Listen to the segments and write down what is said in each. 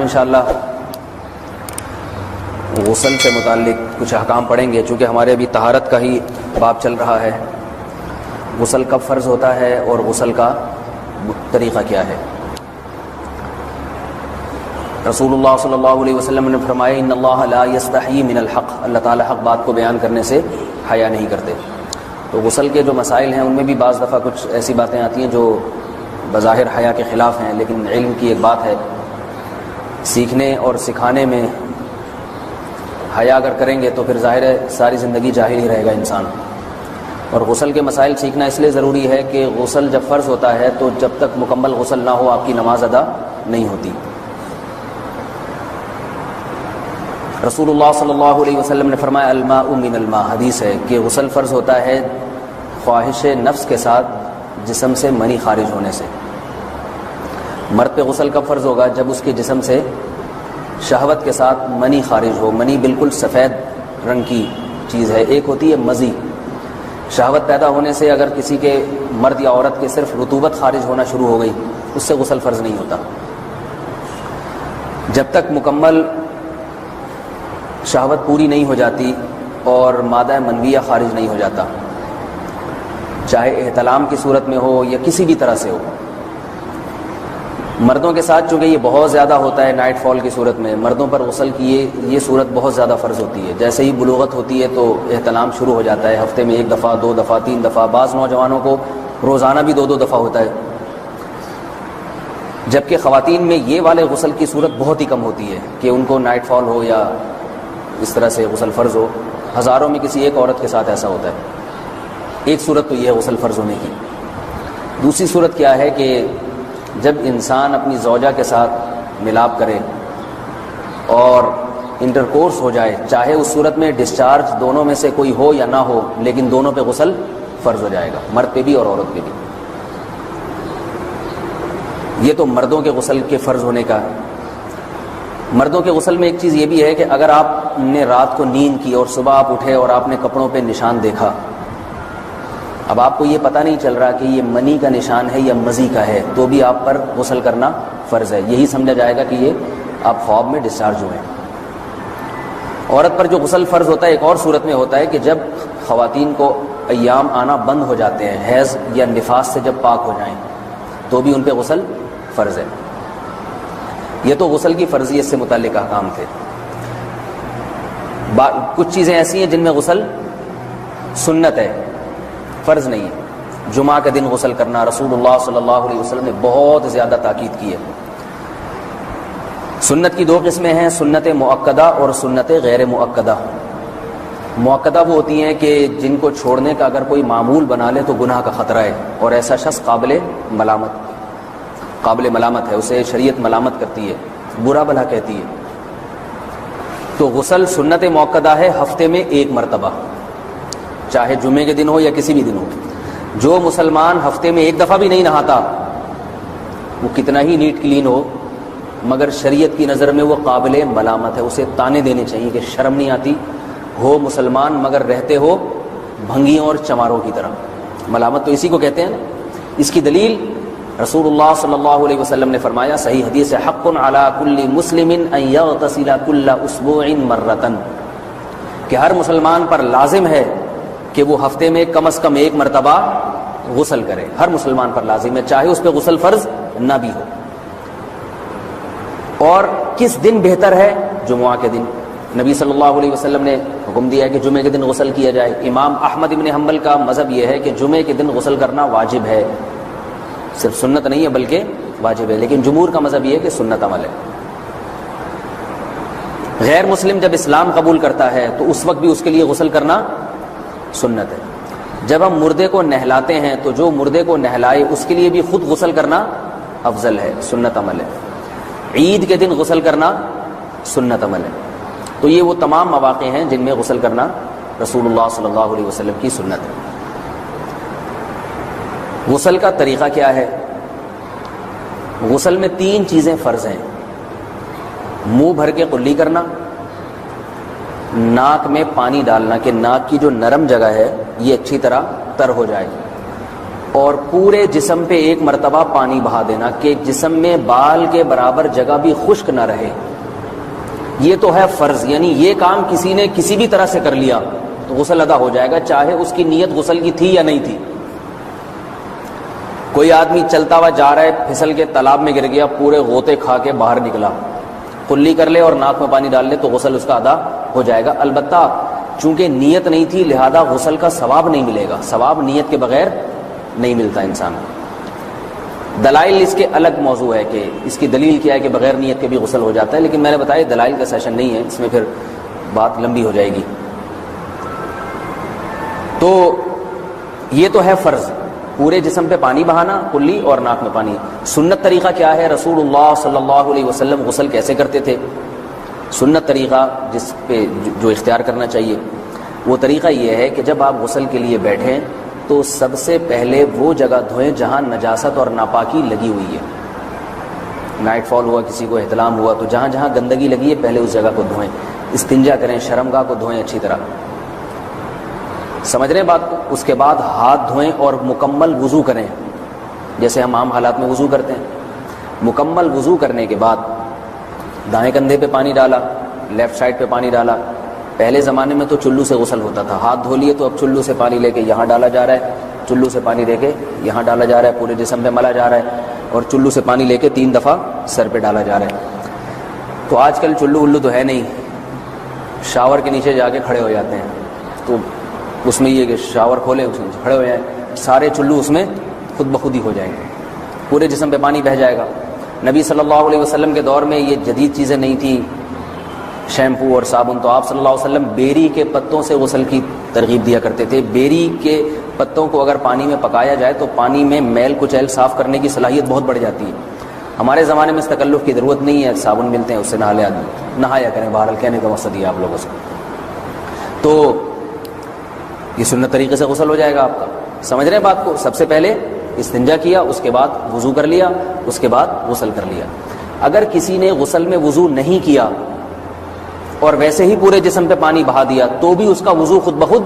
انشاءاللہ غسل سے متعلق کچھ احکام پڑھیں گے، چونکہ ہمارے ابھی طہارت کا ہی باب چل رہا ہے۔ غسل کب فرض ہوتا ہے اور غسل کا طریقہ کیا ہے؟ رسول اللہ صلی اللہ علیہ وسلم نے فرمایا ان اللہ لا یستحیی من الحق، اللہ تعالیٰ حق بات کو بیان کرنے سے حیا نہیں کرتے۔ تو غسل کے جو مسائل ہیں ان میں بھی بعض دفعہ کچھ ایسی باتیں آتی ہیں جو بظاہر حیا کے خلاف ہیں، لیکن علم کی ایک بات ہے، سیکھنے اور سکھانے میں حیا اگر کریں گے تو پھر ظاہر ہے ساری زندگی جاہل ہی رہے گا انسان۔ اور غسل کے مسائل سیکھنا اس لیے ضروری ہے کہ غسل جب فرض ہوتا ہے تو جب تک مکمل غسل نہ ہو آپ کی نماز ادا نہیں ہوتی۔ رسول اللہ صلی اللہ علیہ وسلم نے فرمایا الماء من الماء، حدیث ہے کہ غسل فرض ہوتا ہے خواہش نفس کے ساتھ جسم سے منی خارج ہونے سے۔ مرد پہ غسل کب فرض ہوگا؟ جب اس کے جسم سے شہوت کے ساتھ منی خارج ہو۔ منی بالکل سفید رنگ کی چیز ہے، ایک ہوتی ہے مزی۔ شہوت پیدا ہونے سے اگر کسی کے مرد یا عورت کے صرف رطوبت خارج ہونا شروع ہو گئی، اس سے غسل فرض نہیں ہوتا۔ جب تک مکمل شہوت پوری نہیں ہو جاتی اور مادہ منویہ خارج نہیں ہو جاتا، چاہے احتلام کی صورت میں ہو یا کسی بھی طرح سے ہو۔ مردوں کے ساتھ چونکہ یہ بہت زیادہ ہوتا ہے نائٹ فال کی صورت میں، مردوں پر غسل کی یہ صورت بہت زیادہ فرض ہوتی ہے۔ جیسے ہی بلوغت ہوتی ہے تو احتلام شروع ہو جاتا ہے، ہفتے میں 1 دفعہ 2 دفعہ 3 دفعہ، بعض نوجوانوں کو روزانہ بھی 2 دفعہ ہوتا ہے، جبکہ خواتین میں یہ والے غسل کی صورت بہت ہی کم ہوتی ہے کہ ان کو نائٹ فال ہو یا اس طرح سے غسل فرض ہو۔ ہزاروں میں کسی ایک عورت کے ساتھ ایسا ہوتا ہے۔ ایک صورت تو یہ ہے غسل فرض ہونے کی۔ دوسری صورت کیا ہے کہ جب انسان اپنی زوجہ کے ساتھ ملاپ کرے اور انٹرکورس ہو جائے، چاہے اس صورت میں ڈسچارج دونوں میں سے کوئی ہو یا نہ ہو، لیکن دونوں پہ غسل فرض ہو جائے گا، مرد پہ بھی اور عورت پہ بھی۔ یہ تو مردوں کے غسل کے فرض ہونے کا۔ مردوں کے غسل میں ایک چیز یہ بھی ہے کہ اگر آپ نے رات کو نیند کی اور صبح آپ اٹھے اور آپ نے کپڑوں پہ نشان دیکھا، اب آپ کو یہ پتہ نہیں چل رہا کہ یہ منی کا نشان ہے یا مزی کا ہے، تو بھی آپ پر غسل کرنا فرض ہے۔ یہی سمجھا جائے گا کہ یہ آپ خواب میں ڈسچارج ہوئے۔ عورت پر جو غسل فرض ہوتا ہے ایک اور صورت میں ہوتا ہے کہ جب خواتین کو ایام آنا بند ہو جاتے ہیں، حیض یا نفاس سے جب پاک ہو جائیں، تو بھی ان پہ غسل فرض ہے۔ یہ تو غسل کی فرضیت سے متعلق احکام تھے۔ کچھ چیزیں ایسی ہیں جن میں غسل سنت ہے، فرض نہیں ہے۔ جمعہ کے دن غسل کرنا رسول اللہ صلی اللہ علیہ وسلم نے بہت زیادہ تاکید کی ہے۔ سنت کی 2 قسمیں ہیں، سنت مؤکدہ اور سنت غیر مؤکدہ۔ مؤکدہ وہ ہوتی ہیں کہ جن کو چھوڑنے کا اگر کوئی معمول بنا لے تو گناہ کا خطرہ ہے، اور ایسا شخص قابل ملامت ہے، اسے شریعت ملامت کرتی ہے، برا بھلا کہتی ہے۔ تو غسل سنت مؤکدہ ہے، ہفتے میں 1 مرتبہ، چاہے جمعے کے دن ہو یا کسی بھی دن ہو۔ جو مسلمان ہفتے میں 1 دفعہ بھی نہیں نہاتا، وہ کتنا ہی نیٹ کلین ہو، مگر شریعت کی نظر میں وہ قابل ملامت ہے، اسے تانے دینے چاہیے کہ شرم نہیں آتی، ہو مسلمان مگر رہتے ہو بھنگیوں اور چماروں کی طرح۔ ملامت تو اسی کو کہتے ہیں۔ اس کی دلیل رسول اللہ صلی اللہ علیہ وسلم نے فرمایا، صحیح حدیث ہے، حق علی کل مسلم ان یغتسل کل اسبوع مرۃ، کہ ہر مسلمان پر لازم ہے کہ وہ ہفتے میں کم از کم 1 مرتبہ غسل کرے۔ ہر مسلمان پر لازم ہے، چاہے اس پہ غسل فرض نہ بھی ہو۔ اور کس دن بہتر ہے؟ جمعہ کے دن۔ نبی صلی اللہ علیہ وسلم نے حکم دیا ہے کہ جمعے کے دن غسل کیا جائے۔ امام احمد بن حنبل کا مذہب یہ ہے کہ جمعے کے دن غسل کرنا واجب ہے، صرف سنت نہیں ہے بلکہ واجب ہے، لیکن جمہور کا مذہب یہ ہے کہ سنت عمل ہے۔ غیر مسلم جب اسلام قبول کرتا ہے تو اس وقت بھی اس کے لیے غسل کرنا سنت ہے۔ جب ہم مردے کو نہلاتے ہیں تو جو مردے کو نہلائے اس کے لیے بھی خود غسل کرنا افضل ہے، سنت عمل ہے۔ عید کے دن غسل کرنا سنت عمل ہے۔ تو یہ وہ تمام مواقع ہیں جن میں غسل کرنا رسول اللہ صلی اللہ علیہ وسلم کی سنت ہے۔ غسل کا طریقہ کیا ہے؟ غسل میں 3 چیزیں فرض ہیں: منہ بھر کے قلی کرنا، ناک میں پانی ڈالنا کہ ناک کی جو نرم جگہ ہے یہ اچھی طرح تر ہو جائے، اور پورے جسم پہ ایک مرتبہ پانی بہا دینا کہ جسم میں بال کے برابر جگہ بھی خشک نہ رہے. یہ تو ہے فرض، یعنی یہ کام کسی نے کسی بھی طرح سے کر لیا تو غسل ادا ہو جائے گا، چاہے اس کی نیت غسل کی تھی یا نہیں تھی. کوئی آدمی چلتا ہوا جا رہا ہے، پھسل کے تالاب میں گر گیا، پورے غوطے کھا کے باہر نکلا، کلی کر لے اور ناک میں پانی ڈال لے تو غسل اس کا ادا ہو جائے گا. البتہ چونکہ نیت نہیں تھی لہذا غسل کا ثواب نہیں ملے گا، ثواب نیت کے بغیر نہیں ملتا انسان کو. دلائل اس کے الگ موضوع ہے کہ اس کی دلیل کیا ہے کہ بغیر نیت کے بھی غسل ہو جاتا ہے، لیکن میں نے بتایا دلائل کا سیشن نہیں ہے، اس میں پھر بات لمبی ہو جائے گی. تو یہ تو ہے فرض، پورے جسم پہ پانی بہانا کلی اور ناک میں پانی. سنت طریقہ کیا ہے؟ رسول اللہ صلی اللہ علیہ وسلم غسل کیسے کرتے تھے؟ سنت طریقہ جس پہ جو اختیار کرنا چاہیے وہ طریقہ یہ ہے کہ جب آپ غسل کے لیے بیٹھیں تو سب سے پہلے وہ جگہ دھوئیں جہاں نجاست اور ناپاکی لگی ہوئی ہے. نائٹ فال ہوا، کسی کو احتلام ہوا، تو جہاں جہاں گندگی لگی ہے پہلے اس جگہ کو دھوئیں. استنجا کریں، شرمگاہ کو دھوئیں اچھی طرح. سمجھ رہے ہیں بات کو؟ اس کے بعد ہاتھ دھوئیں اور مکمل وضو کریں جیسے ہم عام حالات میں وضو کرتے ہیں. مکمل وضو کرنے کے بعد دائیں کندھے پہ پانی ڈالا، لیفٹ سائڈ پہ پانی ڈالا. پہلے زمانے میں تو چلو سے غسل ہوتا تھا، ہاتھ دھو لیے تو اب چلو سے پانی لے کے یہاں ڈالا جا رہا ہے، چلو سے پانی لے کے یہاں ڈالا جا رہا ہے، پورے جسم پہ ملا جا رہا ہے، اور چلو سے پانی لے کے 3 دفعہ سر پہ ڈالا جا رہا ہے. تو آج کل چلو ولو تو ہے نہیں، شاور کے نیچے جا کے کھڑے ہو جاتے ہیں. تو اس میں یہ کہ شاور کھولیں، اس میں کھڑے ہو جائیں، سارے چلو اس میں خود بخود ہی ہو جائیں گے، پورے جسم پہ پانی بہہ جائے گا. نبی صلی اللہ علیہ وسلم کے دور میں یہ جدید چیزیں نہیں تھیں، شیمپو اور صابن. تو آپ صلی اللہ علیہ وسلم بیری کے پتوں سے غسل کی ترغیب دیا کرتے تھے. بیری کے پتوں کو اگر پانی میں پکایا جائے تو پانی میں میل کچیل صاف کرنے کی صلاحیت بہت بڑھ جاتی ہے. ہمارے زمانے میں اس تکلف کی ضرورت نہیں ہے، صابن ملتے ہیں اس سے نہا لے آدمی، نہایا کریں. بہرحال کہنے کا مقصد یہ آپ لوگوں سے. تو یہ سنت طریقے سے غسل ہو جائے گا آپ کا. سمجھ رہے ہیں بات کو؟ سب سے پہلے استنجا کیا، اس کے بعد وضو کر لیا، اس کے بعد غسل کر لیا. اگر کسی نے غسل میں وضو نہیں کیا اور ویسے ہی پورے جسم پہ پانی بہا دیا تو بھی اس کا وضو خود بخود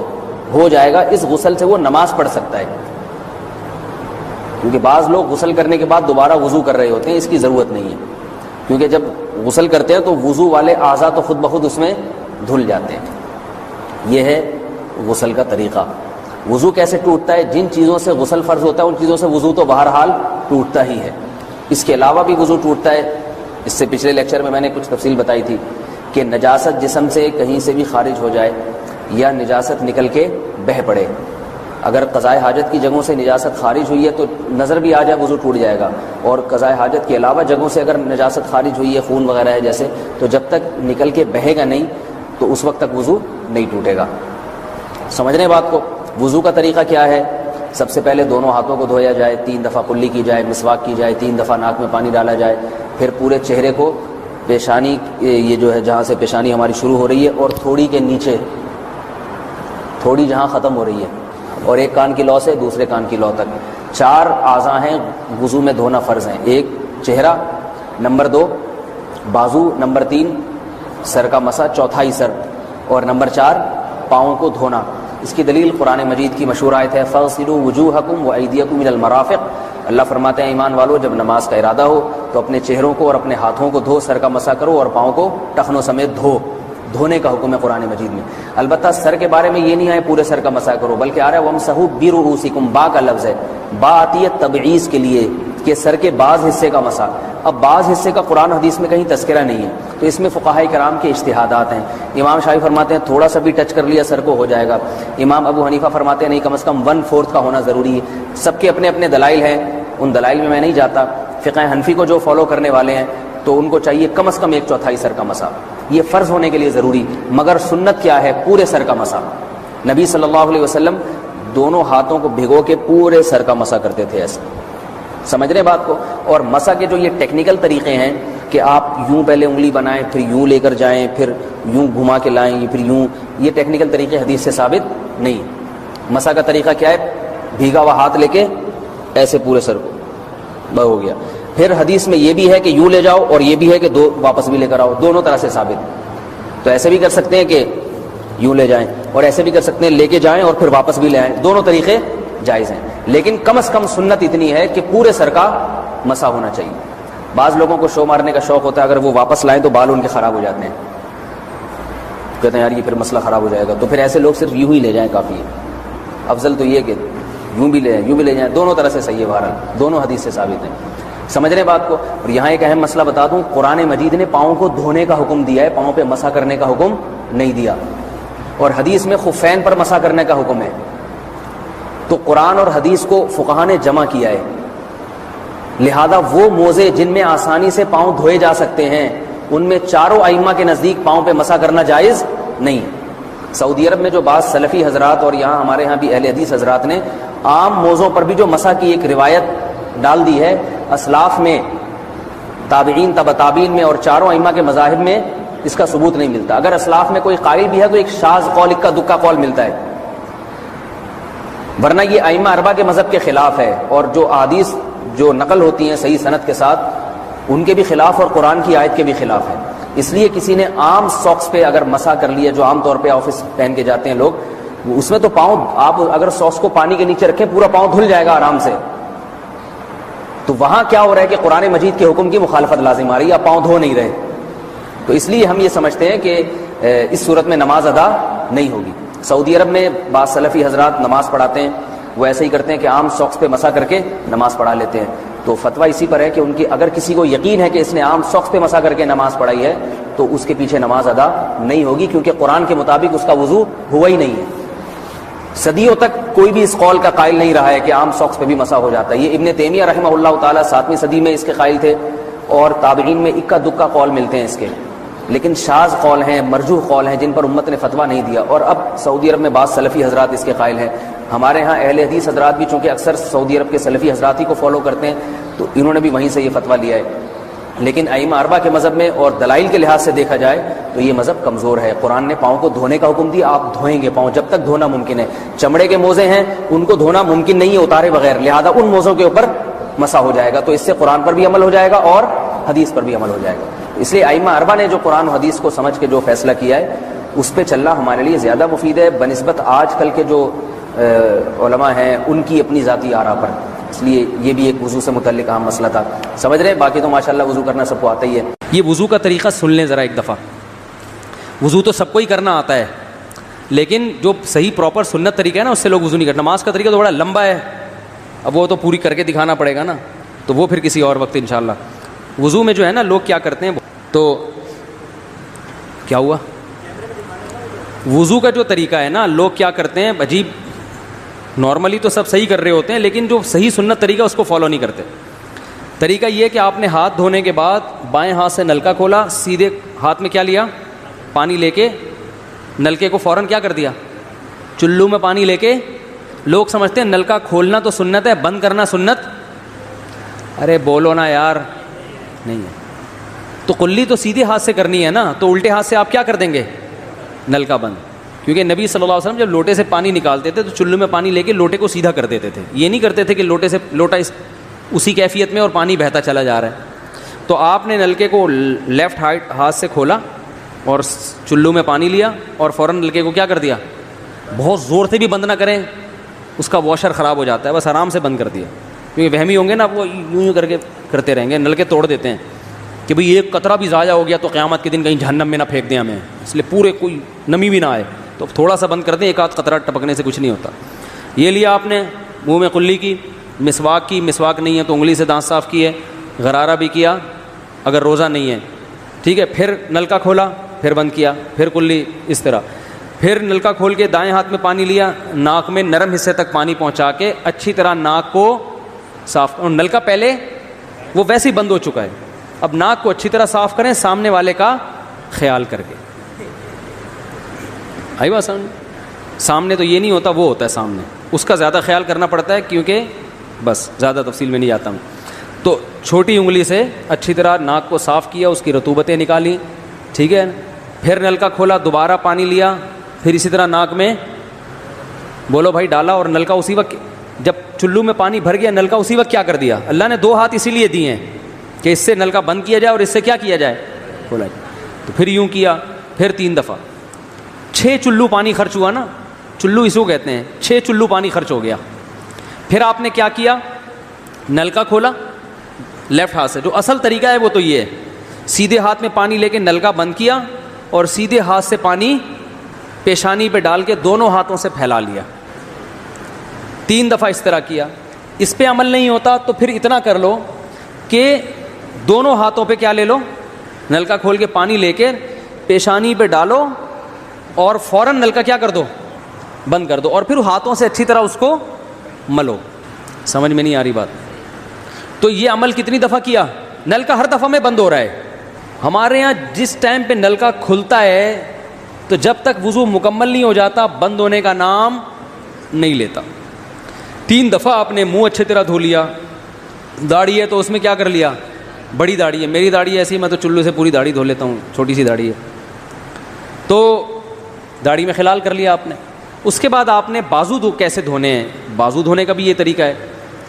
ہو جائے گا. اس غسل سے وہ نماز پڑھ سکتا ہے، کیونکہ بعض لوگ غسل کرنے کے بعد دوبارہ وضو کر رہے ہوتے ہیں. اس کی ضرورت نہیں ہے، کیونکہ جب غسل کرتے ہیں تو وضو والے اعضاء تو خود بخود اس میں دھل جاتے ہیں. یہ ہے غسل کا طریقہ. وضو کیسے ٹوٹتا ہے؟ جن چیزوں سے غسل فرض ہوتا ہے ان چیزوں سے وضو تو بہرحال ٹوٹتا ہی ہے. اس کے علاوہ بھی وضو ٹوٹتا ہے. اس سے پچھلے لیکچر میں نے کچھ تفصیل بتائی تھی کہ نجاست جسم سے کہیں سے بھی خارج ہو جائے یا نجاست نکل کے بہہ پڑے. اگر قضائے حاجت کی جگہوں سے نجاست خارج ہوئی ہے تو نظر بھی آ جائے وضو ٹوٹ جائے گا، اور قضائے حاجت کے علاوہ جگہوں سے اگر نجاست خارج ہوئی ہے، خون وغیرہ ہے جیسے، تو جب تک نکل کے بہے گا نہیں تو اس وقت تک وضو نہیں ٹوٹے گا. سمجھ رہے ہیں بات کو؟ وضو کا طریقہ کیا ہے؟ سب سے پہلے دونوں ہاتھوں کو دھویا جائے، 3 دفعہ کلی کی جائے، مسواک کی جائے، 3 دفعہ ناک میں پانی ڈالا جائے. پھر پورے چہرے کو، پیشانی یہ جو ہے جہاں سے پیشانی ہماری شروع ہو رہی ہے اور تھوڑی کے نیچے، تھوڑی جہاں ختم ہو رہی ہے، اور ایک کان کی لو سے دوسرے کان کی لو تک 4 اعضاء ہیں وضو میں دھونا فرض ہیں. 1 چہرہ، نمبر 2 بازو، نمبر 3 سر کا مسا، چوتھائی سر، اور نمبر 4 پاؤں کو دھونا. اس کی دلیل قرآن مجید کی مشہور آیت ہے فَاغْسِلُوا وُجُوهَكُمْ وَأَيْدِيَكُمْ إِلَى الْمَرَافِقِ. اللہ فرماتے ہیں ایمان والو جب نماز کا ارادہ ہو تو اپنے چہروں کو اور اپنے ہاتھوں کو دھو، سر کا مسا کرو اور پاؤں کو ٹخنوں سمیت دھو. دھونے کا حکم ہے قرآن مجید میں. البتہ سر کے بارے میں یہ نہیں ہے پورے سر کا مسا کرو، بلکہ آ رہا ہے وَامْسَحُوا بِرُؤُوسِكُمْ. با کا لفظ ہے، با آتی ہے تبعیض کے لیے کہ سر کے بعض حصے کا مسا. اب بعض حصے کا قرآن حدیث میں کہیں تذکرہ نہیں ہے، تو اس میں فقہاء کرام کے اجتہادات ہیں. امام شافعی فرماتے ہیں تھوڑا سا بھی ٹچ کر لیا سر کو ہو جائے گا. امام ابو حنیفہ فرماتے ہیں نہیں، کم از کم 1/4 کا ہونا ضروری ہے. سب کے اپنے اپنے دلائل ہیں، ان دلائل میں نہیں جاتا. فقہ حنفی کو جو فالو کرنے والے ہیں تو ان کو چاہیے کم از کم 1/4 سر کا مسا. یہ فرض ہونے کے لیے ضروری، مگر سنت کیا ہے؟ پورے سر کا مسا. نبی صلی اللہ علیہ وسلم دونوں ہاتھوں کو بھگو کے پورے سر کا مسا کرتے تھے ایسے. سمجھ رہے بات کو؟ اور مسا کے جو یہ ٹیکنیکل طریقے ہیں کہ آپ یوں پہلے انگلی بنائیں، پھر یوں لے کر جائیں، پھر یوں گھما کے لائیں، پھر یوں، یہ ٹیکنیکل طریقے حدیث سے ثابت نہیں. مسا کا طریقہ کیا ہے؟ بھیگا ہوا ہاتھ لے کے ایسے پورے سر کو ہو گیا. پھر حدیث میں یہ بھی ہے کہ یوں لے جاؤ اور یہ بھی ہے کہ 2 واپس بھی لے کر آؤ، دونوں طرح سے ثابت. تو ایسے بھی کر سکتے ہیں کہ یوں لے جائیں، اور ایسے بھی کر سکتے ہیں لے کے جائیں اور پھر واپس بھی لے آئیں. دونوں طریقے جائز ہیں، لیکن کم از کم سنت اتنی ہے کہ پورے سر کا مسح ہونا چاہیے. بعض لوگوں کو شو مارنے کا شوق ہوتا ہے، اگر وہ واپس لائیں تو بال ان کے خراب ہو جاتے ہیں، کہتے ہیں یار یہ پھر مسئلہ خراب ہو جائے گا. تو پھر ایسے لوگ صرف یوں ہی لے جائیں کافی ہے. افضل تو یہ کہ یوں بھی لے جائیں یوں بھی لے جائیں، دونوں طرح سے صحیح ہے. بہرحال دونوں حدیث سے ثابت ہیں. سمجھ رہے بات کو. اور یہاں ایک اہم مسئلہ بتا دوں، قرآن مجید نے پاؤں کو دھونے کا حکم دیا ہے، پاؤں پہ مسح کرنے کا حکم نہیں دیا. اور حدیث میں خفین پر مسح کرنے کا حکم ہے. تو قرآن اور حدیث کو فقہا نے جمع کیا ہے، لہذا وہ موزے جن میں آسانی سے پاؤں دھوئے جا سکتے ہیں ان میں چاروں ائمہ کے نزدیک پاؤں پہ مسح کرنا جائز نہیں. سعودی عرب میں جو بعض سلفی حضرات اور یہاں ہمارے ہاں بھی اہل حدیث حضرات نے عام موزوں پر بھی جو مسح کی ایک روایت ڈال دی ہے، اسلاف میں، تابعین، تبع تابعین میں اور چاروں ائمہ کے مذاہب میں اس کا ثبوت نہیں ملتا. اگر اسلاف میں کوئی قائل بھی ہے تو ایک شاذ قول، اکا دکا قول ملتا ہے، ورنہ یہ ائمہ اربعہ کے مذہب کے خلاف ہے. اور جو احادیث جو نقل ہوتی ہیں صحیح سند کے ساتھ ان کے بھی خلاف اور قرآن کی آیت کے بھی خلاف ہے. اس لیے کسی نے عام ساکس پہ اگر مسح کر لیا، جو عام طور پہ آفس پہن کے جاتے ہیں لوگ، اس میں تو پاؤں آپ اگر ساکس کو پانی کے نیچے رکھیں پورا پاؤں دھل جائے گا آرام سے. تو وہاں کیا ہو رہا ہے کہ قرآن مجید کے حکم کی مخالفت لازم آ رہی ہے، آپ پاؤں دھو نہیں رہے. تو اس لیے ہم یہ سمجھتے ہیں کہ اس صورت میں نماز ادا نہیں ہوگی. سعودی عرب میں بعض سلفی حضرات نماز پڑھاتے ہیں، وہ ایسے ہی کرتے ہیں کہ عام ساکس پہ مسح کر کے نماز پڑھا لیتے ہیں. تو فتویٰ اسی پر ہے کہ ان کی اگر کسی کو یقین ہے کہ اس نے عام ساکس پہ مسح کر کے نماز پڑھائی ہے تو اس کے پیچھے نماز ادا نہیں ہوگی، کیونکہ قرآن کے مطابق اس کا وضو ہوا ہی نہیں ہے. صدیوں تک کوئی بھی اس قول کا قائل نہیں رہا ہے کہ عام ساکس پہ بھی مسح ہو جاتا ہے. یہ ابن تیمیہ رحمہ اللہ تعالیٰ 7ویں صدی میں اس کے قائل تھے، اور تابعین میں اکا دکا قول ملتے ہیں اس کے، لیکن شاذ قول ہیں، مرجوح قول ہیں جن پر امت نے فتویٰ نہیں دیا. اور اب سعودی عرب میں بعض سلفی حضرات اس کے قائل ہیں. ہمارے ہاں اہل حدیث حضرات بھی چونکہ اکثر سعودی عرب کے سلفی حضرات ہی کو فالو کرتے ہیں تو انہوں نے بھی وہیں سے یہ فتویٰ لیا ہے. لیکن ائمہ اربعہ کے مذہب میں اور دلائل کے لحاظ سے دیکھا جائے تو یہ مذہب کمزور ہے. قرآن نے پاؤں کو دھونے کا حکم دیا، آپ دھوئیں گے پاؤں جب تک دھونا ممکن ہے. چمڑے کے موزے ہیں ان کو دھونا ممکن نہیں ہے اتارے بغیر، لہذا ان موزوں کے اوپر مسح ہو جائے گا. تو اس سے قرآن پر بھی عمل ہو جائے گا اور حدیث پر بھی عمل ہو جائے گا. اس لیے ائمہ اربعہ نے جو قرآن و حدیث کو سمجھ کے جو فیصلہ کیا ہے اس پہ چلنا ہمارے لیے زیادہ مفید ہے بنسبت آج کل کے جو علماء ہیں ان کی اپنی ذاتی آراء پر. اس لیے یہ بھی ایک وضو سے متعلق اہم مسئلہ تھا. سمجھ رہے ہیں؟ باقی تو ماشاءاللہ وضو کرنا سب کو آتا ہی ہے. یہ وضو کا طریقہ سن لیں ذرا ایک دفعہ. وضو تو سب کو ہی کرنا آتا ہے، لیکن جو صحیح پراپر سنت طریقہ ہے نا اس سے لوگ وضو نہیں کرتے. نماز کا طریقہ تو بڑا لمبا ہے، اب وہ تو پوری کر کے دکھانا پڑے گا نا، تو وہ پھر کسی اور وقت انشاءاللہ. وضو میں جو ہے نا لوگ کیا کرتے ہیں، تو کیا ہوا، وضو کا جو طریقہ ہے نا لوگ کیا کرتے ہیں عجیب، نارملی تو سب صحیح کر رہے ہوتے ہیں لیکن جو صحیح سنت طریقہ اس کو فالو نہیں کرتے. طریقہ یہ کہ آپ نے ہاتھ دھونے کے بعد بائیں ہاتھ سے نلکا کھولا، سیدھے ہاتھ میں کیا لیا، پانی لے کے نلکے کو فوراً کیا کر دیا، چلو میں پانی لے کے. لوگ سمجھتے ہیں نلکا کھولنا تو سنت ہے، بند کرنا سنت. ارے بولو نا یار، نہیں ہے. تو کلی تو سیدھے ہاتھ سے کرنی ہے نا، تو الٹے ہاتھ سے آپ کیا کر دیں گے، نلکا بند. کیونکہ نبی صلی اللہ علیہ وسلم جب لوٹے سے پانی نکالتے تھے تو چلو میں پانی لے کے لوٹے کو سیدھا کر دیتے تھے. یہ نہیں کرتے تھے کہ لوٹے سے لوٹا اسی کیفیت میں اور پانی بہتا چلا جا رہا ہے. تو آپ نے نلکے کو لیفٹ ہاتھ سے کھولا اور چلو میں پانی لیا اور فوراً نلکے کو کیا کر دیا، بہت زور سے بھی بند نہ کریں، اس کا واشر خراب ہو جاتا ہے، بس آرام سے بند کر دیا. کیونکہ وہمی ہوں گے نا، وہ یوں کر کے کرتے رہیں گے، نلکے توڑ دیتے ہیں کہ بھئی ایک قطرہ بھی ضائع ہو گیا تو قیامت کے دن کہیں جہنم میں نہ پھینک دیں ہمیں، اس لیے پورے کوئی نمی بھی نہ آئے، تو تھوڑا سا بند کر دیں، ایک آدھ قطرہ ٹپکنے سے کچھ نہیں ہوتا. یہ لیا آپ نے، منہ میں کلی کی، مسواک کی، مسواک نہیں ہے تو انگلی سے دانت صاف کیے، غرارہ بھی کیا اگر روزہ نہیں ہے، ٹھیک ہے. پھر نلکا کھولا، پھر بند کیا، پھر کلی، اس طرح. پھر نلکا کھول کے دائیں ہاتھ میں پانی لیا، ناک میں نرم حصے تک پانی پہنچا کے اچھی طرح ناک کو صاف. اور نلکا پہلے وہ ویسے ہی بند ہو چکا ہے، اب ناک کو اچھی طرح صاف کریں سامنے والے کا خیال کر کے. آئی بات سامنے؟ سامنے تو یہ نہیں ہوتا، وہ ہوتا ہے سامنے، اس کا زیادہ خیال کرنا پڑتا ہے کیونکہ بس زیادہ تفصیل میں نہیں جاتا ہوں. تو چھوٹی انگلی سے اچھی طرح ناک کو صاف کیا، اس کی رطوبتیں نکالی، ٹھیک ہے. پھر نلکا کھولا، دوبارہ پانی لیا، پھر اسی طرح ناک میں بولو بھائی ڈالا، اور نلکا اسی وقت جب چلو میں پانی بھر گیا نلکا اسی وقت کیا کر دیا. اللہ نے 2 ہاتھ اسی لیے دیے ہیں کہ اس سے نلکا بند کیا جائے اور اس سے کیا کیا جائے، کھولا جائے. تو پھر یوں کیا، پھر 3 دفعہ. 6 چلو پانی خرچ ہوا نا، چلو اس کو کہتے ہیں، 6 چلو پانی خرچ ہو گیا. پھر آپ نے کیا کیا, نل کا کھولا لیفٹ ہاتھ سے. جو اصل طریقہ ہے وہ تو یہ ہے, سیدھے ہاتھ میں پانی لے کے نل کا بند کیا اور سیدھے ہاتھ سے پانی پیشانی پہ ڈال کے دونوں ہاتھوں سے پھیلا لیا. 3 دفعہ اس طرح کیا. اس پہ عمل نہیں ہوتا تو پھر اتنا کر لو کہ دونوں ہاتھوں پہ کیا لے لو, نل کا کھول کے پانی لے کے پیشانی پہ ڈالو اور فوراً نل کا کیا کر دو, بند کر دو, اور پھر ہاتھوں سے اچھی طرح اس کو ملو. سمجھ میں نہیں آ رہی بات؟ تو یہ عمل کتنی دفعہ کیا؟ نل کا ہر دفعہ میں بند ہو رہا ہے. ہمارے یہاں جس ٹائم پہ نل کا کھلتا ہے تو جب تک وضو مکمل نہیں ہو جاتا بند ہونے کا نام نہیں لیتا. 3 دفعہ آپ نے منہ اچھی طرح دھو لیا. داڑھی ہے تو اس میں کیا کر لیا, بڑی داڑھی ہے, میری داڑھی ایسی میں تو چلو سے پوری داڑھی دھو لیتا ہوں, چھوٹی سی داڑھی ہے, تو داڑھی میں خلال کر لیا آپ نے. اس کے بعد آپ نے بازو کیسے دھونے ہیں, بازو دھونے کا بھی یہ طریقہ ہے.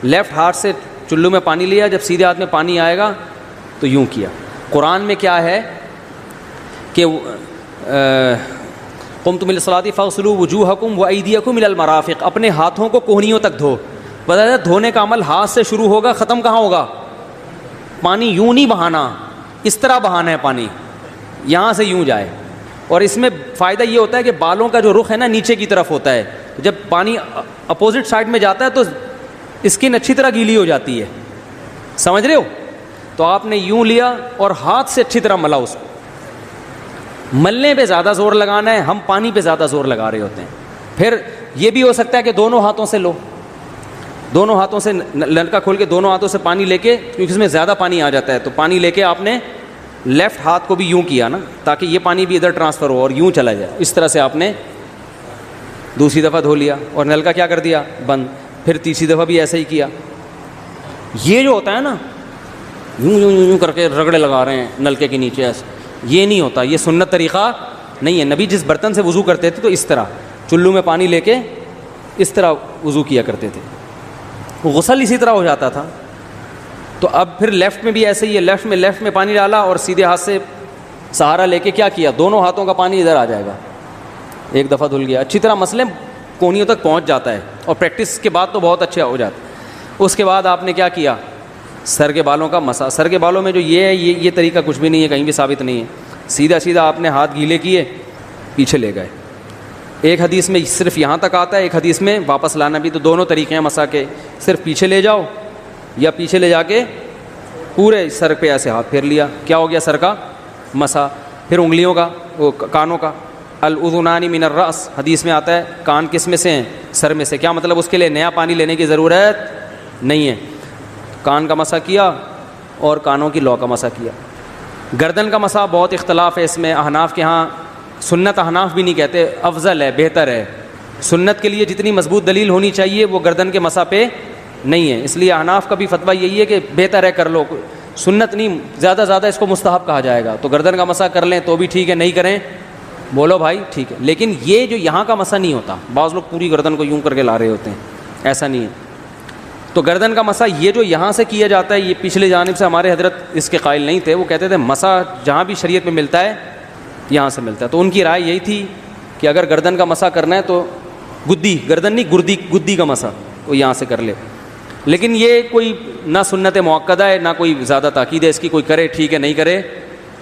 لیفٹ ہاتھ سے چلو میں پانی لیا, جب سیدھے ہاتھ میں پانی آئے گا تو یوں کیا. قرآن میں کیا ہے کہ قمتم الی الصلاۃ فاغسلوا وجوہکم وایدیکم الی المرافق, اپنے ہاتھوں کو کوہنیوں تک دھو. بتایا دھونے کا عمل ہاتھ سے شروع ہوگا, ختم کہاں ہوگا؟ پانی یوں نہیں بہانا, اس طرح بہانا ہے پانی, یہاں سے یوں جائے. اور اس میں فائدہ یہ ہوتا ہے کہ بالوں کا جو رخ ہے نا نیچے کی طرف ہوتا ہے, جب پانی اپوزٹ سائڈ میں جاتا ہے تو اسکن اچھی طرح گیلی ہو جاتی ہے. سمجھ رہے ہو؟ تو آپ نے یوں لیا اور ہاتھ سے اچھی طرح ملا اس کو. ملنے پہ زیادہ زور لگانا ہے, ہم پانی پہ زیادہ زور لگا رہے ہوتے ہیں. پھر یہ بھی ہو سکتا ہے کہ دونوں ہاتھوں سے لو, دونوں ہاتھوں سے نل کا کھول کے دونوں ہاتھوں سے پانی لے کے, کیونکہ اس میں زیادہ پانی آ جاتا ہے, تو پانی لے کے آپ نے لیفٹ ہاتھ کو بھی یوں کیا نا, تاکہ یہ پانی بھی ادھر ٹرانسفر ہو اور یوں چلا جائے. اس طرح سے آپ نے دوسری دفعہ دھو لیا اور نل کا کیا کر دیا, بند. پھر تیسری دفعہ بھی ایسا ہی کیا. یہ جو ہوتا ہے نا یوں یوں یوں کر کے رگڑے لگا رہے ہیں نلکے کے نیچے, ایسے یہ نہیں ہوتا, یہ سنت طریقہ نہیں ہے. نبی جس برتن سے وضو کرتے تھے تو اس طرح چلو میں پانی لے کے اس طرح وضو کیا کرتے تھے, غسل اسی طرح ہو جاتا تھا. تو اب پھر لیفٹ میں بھی ایسے ہی ہے, لیفٹ میں پانی ڈالا اور سیدھے ہاتھ سے سہارا لے کے کیا کیا, دونوں ہاتھوں کا پانی ادھر آ جائے گا. 1 دفعہ دھل گیا, اچھی طرح مسئلے کونیوں تک پہنچ جاتا ہے, اور پریکٹس کے بعد تو بہت اچھا ہو جاتا ہے. اس کے بعد آپ نے کیا کیا, سر کے بالوں کا مسا. سر کے بالوں میں جو یہ ہے یہ طریقہ کچھ بھی نہیں ہے, کہیں بھی ثابت نہیں ہے. سیدھا آپ نے ہاتھ گیلے کیے, پیچھے لے گئے. ایک حدیث میں صرف یہاں تک آتا ہے, ایک حدیث میں واپس لانا بھی. تو دونوں طریقے ہیں مسا کے, صرف پیچھے لے جاؤ یا پیچھے لے جا کے پورے سر پہ ایسے ہاتھ پھیر لیا, کیا ہو گیا سر کا مسا. پھر انگلیوں کا, وہ کانوں کا, الاذنان من الراس, حدیث میں آتا ہے کان کس میں سے ہیں, سر میں سے. کیا مطلب, اس کے لیے نیا پانی لینے کی ضرورت نہیں ہے. کان کا مسا کیا اور کانوں کی لو کا مسا کیا. گردن کا مسا بہت اختلاف ہے اس میں. احناف کے ہاں سنت, احناف بھی نہیں کہتے, افضل ہے, بہتر ہے. سنت کے لیے جتنی مضبوط دلیل ہونی چاہیے وہ گردن کے مسا پہ نہیں ہے, اس لیے احناف کا بھی فتویٰ یہی ہے کہ بہتر ہے کر لو, سنت نہیں, زیادہ اس کو مستحب کہا جائے گا. تو گردن کا مسا کر لیں تو بھی ٹھیک ہے, نہیں کریں بولو بھائی ٹھیک ہے. لیکن یہ جو یہاں کا مسا نہیں ہوتا, بعض لوگ پوری گردن کو یوں کر کے لا رہے ہوتے ہیں, ایسا نہیں ہے. تو گردن کا مسا یہ جو یہاں سے کیا جاتا ہے, یہ پچھلے جانب سے ہمارے حضرت اس کے قائل نہیں تھے. وہ کہتے تھے مسا جہاں بھی شریعت میں ملتا ہے یہاں سے ملتا ہے. تو ان کی رائے یہی تھی کہ اگر گردن کا مسا کرنا ہے تو گردن نہیں, گدی کا مسا وہ یہاں سے کر لے. لیکن یہ کوئی نہ سنت موقدہ ہے نہ کوئی زیادہ تاکید ہے اس کی, کوئی کرے ٹھیک ہے, نہیں کرے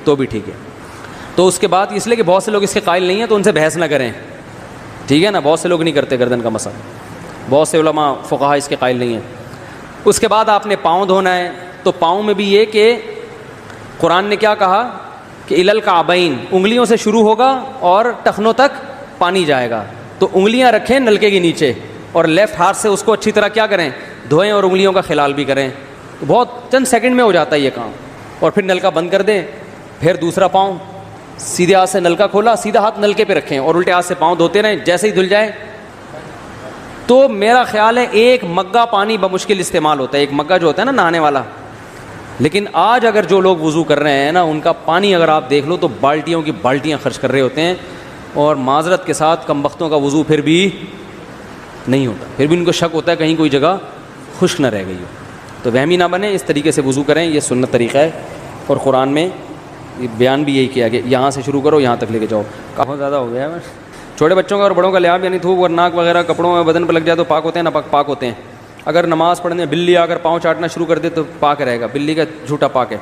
تو بھی ٹھیک ہے. تو اس کے بعد اس لیے کہ بہت سے لوگ اس کے قائل نہیں ہیں تو ان سے بحث نہ کریں, ٹھیک ہے نا. بہت سے لوگ نہیں کرتے گردن کا مسا, بہت سے علماء فقہا اس کے قائل نہیں ہیں. اس کے بعد آپ نے پاؤں دھونا ہے. تو پاؤں میں بھی یہ کہ قرآن نے کیا کہا کہ الل کعبین, انگلیوں سے شروع ہوگا اور ٹخنوں تک پانی جائے گا. تو انگلیاں رکھیں نلکے کے نیچے اور لیفٹ ہاتھ سے اس کو اچھی طرح کیا کریں, دھوئیں اور انگلیوں کا خلال بھی کریں. تو بہت چند سیکنڈ میں ہو جاتا ہے یہ کام. اور پھر نلکا بند کر دیں. پھر دوسرا پاؤں سیدھے ہاتھ سے نلکا کھولا, سیدھا ہاتھ نلکے پہ رکھیں اور الٹے ہاتھ سے پاؤں دھوتے رہیں. جیسے ہی دھل جائے تو میرا خیال ہے 1 مگہ پانی بمشکل استعمال ہوتا ہے, 1 مگہ جو ہوتا ہے نا نہانے والا. لیکن آج اگر جو لوگ وضو کر رہے ہیں نا, ان کا پانی اگر آپ دیکھ لو تو بالٹیوں کی بالٹیاں خرچ کر رہے ہوتے ہیں, اور معذرت کے ساتھ کم بختوں کا وضو پھر بھی نہیں ہوتا. پھر بھی ان کو شک ہوتا ہے کہیں کوئی جگہ خشک نہ رہ گئی ہو. تو وہمی نہ بنے, اس طریقے سے وضو کریں, یہ سنت طریقہ ہے. اور قرآن میں بیان بھی یہی کیا کہ یہاں سے شروع کرو یہاں تک لے کے جاؤ. کافی زیادہ ہو گیا ہے. چھوٹے بچوں کا اور بڑوں کا لحاظ یعنی تھوک اور ناک وغیرہ کپڑوں میں بدن پہ لگ جائے تو پاک ہوتے ہیں, نہ پاک ہوتے ہیں. اگر نماز پڑھنے بلی آ کر پاؤں چاٹنا شروع کر دے تو پاک رہے گا, بلی کا جھوٹا پاک ہے.